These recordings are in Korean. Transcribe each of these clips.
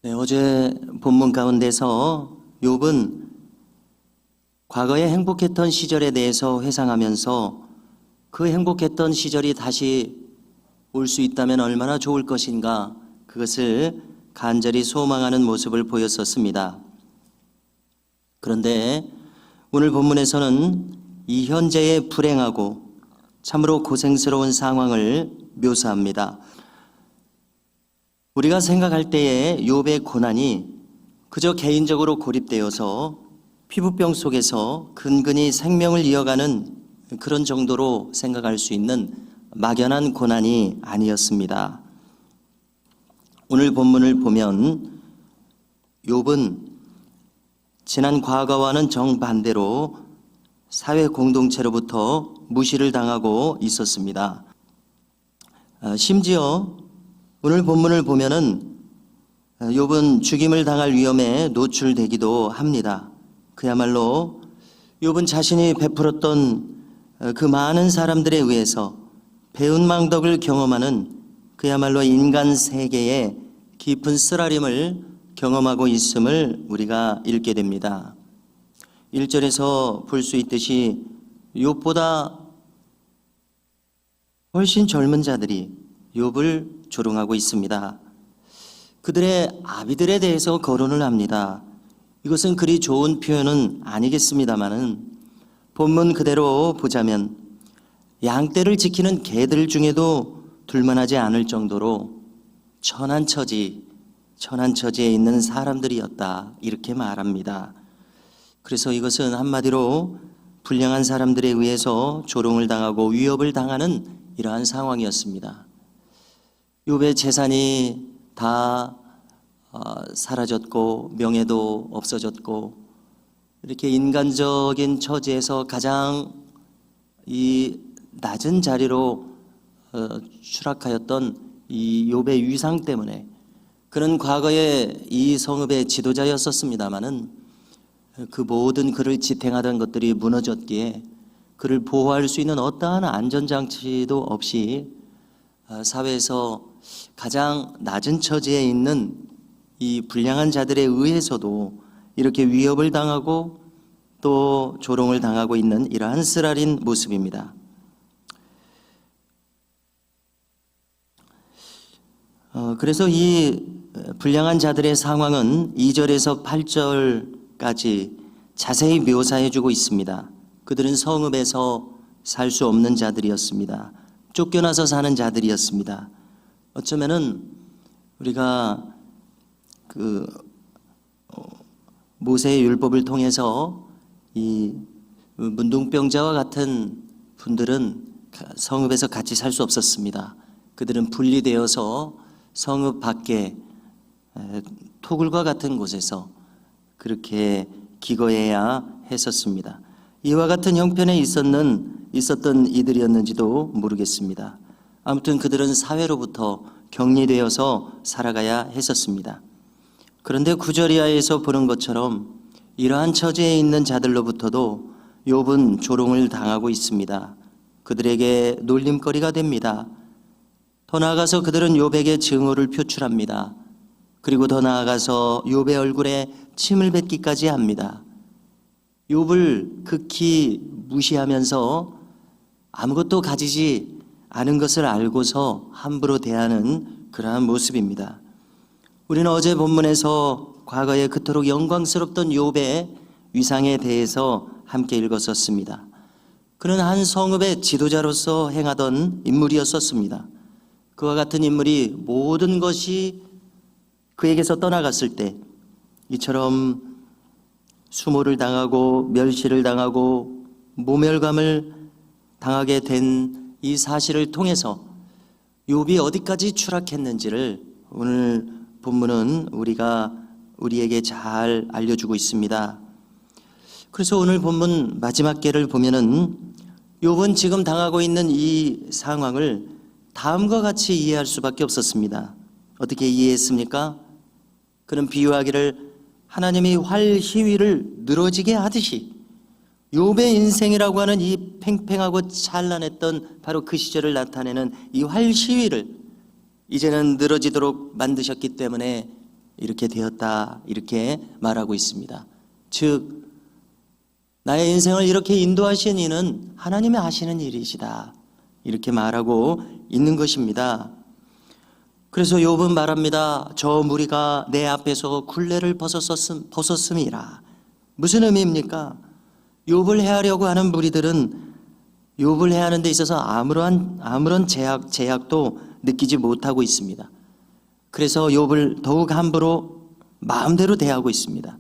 네, 어제 본문 가운데서 욥은 과거에 행복했던 시절에 대해서 회상하면서 그 행복했던 시절이 다시 올 수 있다면 얼마나 좋을 것인가, 그것을 간절히 소망하는 모습을 보였었습니다. 그런데 오늘 본문에서는 이 현재의 불행하고 참으로 고생스러운 상황을 묘사합니다. 우리가 생각할 때에 욥의 고난이 그저 개인적으로 고립되어서 피부병 속에서 근근히 생명을 이어가는 그런 정도로 생각할 수 있는 막연한 고난이 아니었습니다. 오늘 본문을 보면 욥은 지난 과거와는 정반대로 사회 공동체로부터 무시를 당하고 있었습니다. 심지어 오늘 본문을 보면은 욥은 죽임을 당할 위험에 노출되기도 합니다. 그야말로 욥은 자신이 베풀었던 그 많은 사람들에 의해서 배은망덕을 경험하는 그야말로 인간 세계의 깊은 쓰라림을 경험하고 있음을 우리가 읽게 됩니다. 1절에서 볼 수 있듯이 욥보다 훨씬 젊은 자들이 욥을 조롱하고 있습니다. 그들의 아비들에 대해서 거론을 합니다. 이것은 그리 좋은 표현은 아니겠습니다만은 본문 그대로 보자면 양떼를 지키는 개들 중에도 둘만하지 않을 정도로 천한 처지에 있는 사람들이었다, 이렇게 말합니다. 그래서 이것은 한마디로 불량한 사람들에 의해서 조롱을 당하고 위협을 당하는 이러한 상황이었습니다. 욥의 재산이 다 사라졌고 명예도 없어졌고 이렇게 인간적인 처지에서 가장 이 낮은 자리로 추락하였던 이 욥의 위상 때문에, 그는 과거에 이 성읍의 지도자였었습니다마는 그 모든 그를 지탱하던 것들이 무너졌기에 그를 보호할 수 있는 어떠한 안전장치도 없이 사회에서 가장 낮은 처지에 있는 이 불량한 자들에 의해서도 이렇게 위협을 당하고 또 조롱을 당하고 있는 이러한 쓰라린 모습입니다. 그래서 이 불량한 자들의 상황은 2절에서 8절까지 자세히 묘사해 주고 있습니다. 그들은 성읍에서 살 수 없는 자들이었습니다. 쫓겨나서 사는 자들이었습니다. 어쩌면은 우리가 모세의 율법을 통해서 이 문둥병자와 같은 분들은 성읍에서 같이 살 수 없었습니다. 그들은 분리되어서 성읍 밖에 토굴과 같은 곳에서 그렇게 기거해야 했었습니다. 이와 같은 형편에 있었던 이들이었는지도 모르겠습니다. 아무튼 그들은 사회로부터 격리되어서 살아가야 했었습니다. 그런데 9절 이하에서 보는 것처럼 이러한 처지에 있는 자들로부터도 욥은 조롱을 당하고 있습니다. 그들에게 놀림거리가 됩니다. 더 나아가서 그들은 욥에게 증오를 표출합니다. 그리고 더 나아가서 욥의 얼굴에 침을 뱉기까지 합니다. 욥을 극히 무시하면서 아무것도 가지지 않은 것을 알고서 함부로 대하는 그러한 모습입니다. 우리는 어제 본문에서 과거에 그토록 영광스럽던 욥의 위상에 대해서 함께 읽었었습니다. 그는 한 성읍의 지도자로서 행하던 인물이었었습니다. 그와 같은 인물이 모든 것이 그에게서 떠나갔을 때 이처럼 수모를 당하고 멸시를 당하고 모멸감을 당하게 된 이 사실을 통해서 욥이 어디까지 추락했는지를 오늘 본문은 우리에게 잘 알려주고 있습니다. 그래서 오늘 본문 마지막 개를 보면은 욥은 지금 당하고 있는 이 상황을 다음과 같이 이해할 수밖에 없었습니다. 어떻게 이해했습니까? 그는 비유하기를 하나님이 활 희위를 늘어지게 하듯이 욥의 인생이라고 하는 이 팽팽하고 찬란했던 바로 그 시절을 나타내는 이 활 희위를 이제는 늘어지도록 만드셨기 때문에 이렇게 되었다, 이렇게 말하고 있습니다. 즉 나의 인생을 이렇게 인도하신 이는 하나님이 하시는 일이시다, 이렇게 말하고 있는 것입니다. 그래서 욥은 말합니다. 저 무리가 내 앞에서 굴레를 벗었음이라. 무슨 의미입니까? 욥을 해하려고 하는 무리들은 욥을 해하는 데 있어서 아무런 제약도 느끼지 못하고 있습니다. 그래서 욥을 더욱 함부로 마음대로 대하고 있습니다.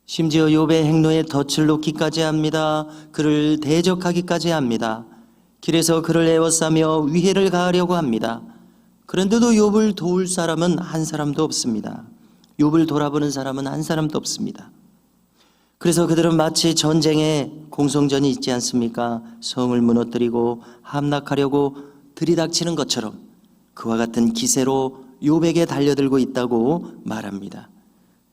심지어 욥의 행로에 덫을 놓기까지 합니다. 그를 대적하기까지 합니다. 길에서 그를 에워싸며 위해를 가하려고 합니다. 그런데도 욥을 도울 사람은 한 사람도 없습니다. 욥을 돌아보는 사람은 한 사람도 없습니다. 그래서 그들은 마치 전쟁에 공성전이 있지 않습니까? 성을 무너뜨리고 함락하려고 들이닥치는 것처럼 그와 같은 기세로 욥에게 달려들고 있다고 말합니다.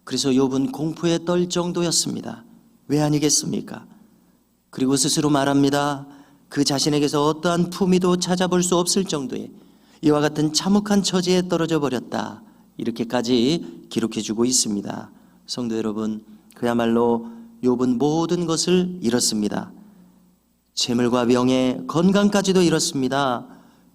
그래서 욥은 공포에 떨 정도였습니다. 왜 아니겠습니까? 그리고 스스로 말합니다. 그 자신에게서 어떠한 품위도 찾아볼 수 없을 정도의 이와 같은 참혹한 처지에 떨어져 버렸다, 이렇게까지 기록해주고 있습니다. 성도 여러분, 그야말로 욥은 모든 것을 잃었습니다. 재물과 명예, 건강까지도 잃었습니다.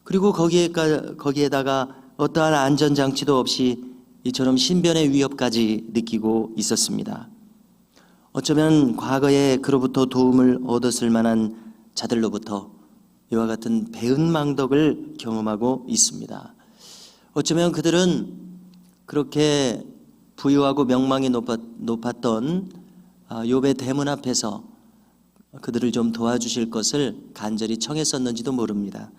그리고 거기에다가 어떠한 안전장치도 없이 이처럼 신변의 위협까지 느끼고 있었습니다. 어쩌면 과거에 그로부터 도움을 얻었을 만한 자들로부터 이와 같은 배은망덕을 경험하고 있습니다. 어쩌면 그들은 그렇게 부유하고 명망이 높았던 욥의 대문 앞에서 그들을 좀 도와주실 것을 간절히 청했었는지도 모릅니다.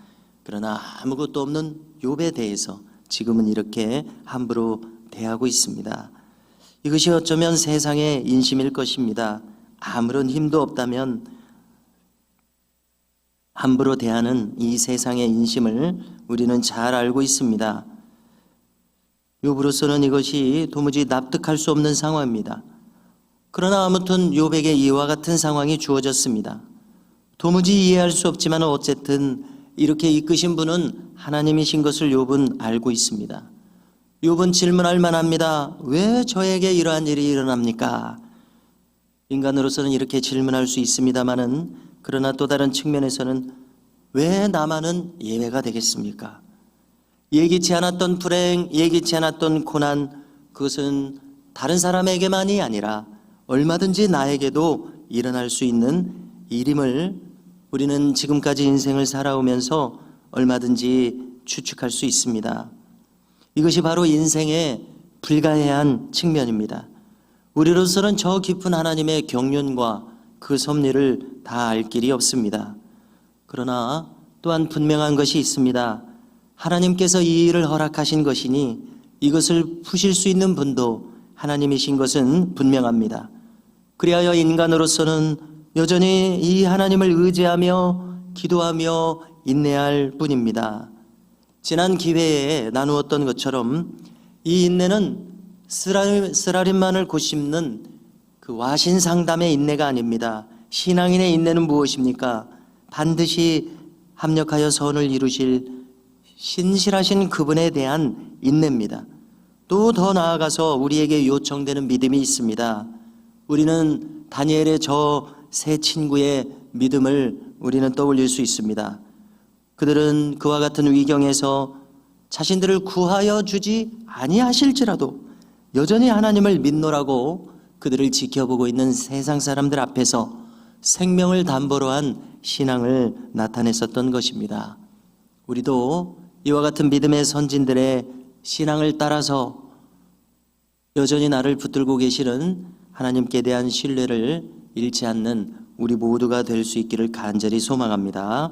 그러나 아무것도 없는 욥에 대해서 지금은 이렇게 함부로 대하고 있습니다. 이것이 어쩌면 세상의 인심일 것입니다. 아무런 힘도 없다면 함부로 대하는 이 세상의 인심을 우리는 잘 알고 있습니다. 욥으로서는 이것이 도무지 납득할 수 없는 상황입니다. 그러나 아무튼 욥에게 이와 같은 상황이 주어졌습니다. 도무지 이해할 수 없지만 어쨌든 이렇게 이끄신 분은 하나님이신 것을 욥은 알고 있습니다. 욥은 질문할 만합니다. 왜 저에게 이러한 일이 일어납니까? 인간으로서는 이렇게 질문할 수 있습니다마는, 그러나 또 다른 측면에서는 왜 나만은 예외가 되겠습니까? 예기치 않았던 불행, 예기치 않았던 고난, 그것은 다른 사람에게만이 아니라 얼마든지 나에게도 일어날 수 있는 일임을 우리는 지금까지 인생을 살아오면서 얼마든지 추측할 수 있습니다. 이것이 바로 인생의 불가해한 측면입니다. 우리로서는 저 깊은 하나님의 경륜과 그 섭리를 다 알 길이 없습니다. 그러나 또한 분명한 것이 있습니다. 하나님께서 이 일을 허락하신 것이니 이것을 푸실 수 있는 분도 하나님이신 것은 분명합니다. 그리하여 인간으로서는 여전히 이 하나님을 의지하며 기도하며 인내할 뿐입니다. 지난 기회에 나누었던 것처럼 이 인내는 쓰라림만을 곱씹는 그 와신상담의 인내가 아닙니다. 신앙인의 인내는 무엇입니까? 반드시 합력하여 선을 이루실 신실하신 그분에 대한 인내입니다. 또 더 나아가서 우리에게 요청되는 믿음이 있습니다. 우리는 다니엘의 저 세 친구의 믿음을 우리는 떠올릴 수 있습니다. 그들은 그와 같은 위경에서 자신들을 구하여 주지 아니하실지라도 여전히 하나님을 믿노라고 그들을 지켜보고 있는 세상 사람들 앞에서 생명을 담보로 한 신앙을 나타냈었던 것입니다. 우리도 이와 같은 믿음의 선진들의 신앙을 따라서 여전히 나를 붙들고 계시는 하나님께 대한 신뢰를 잃지 않는 우리 모두가 될 수 있기를 간절히 소망합니다.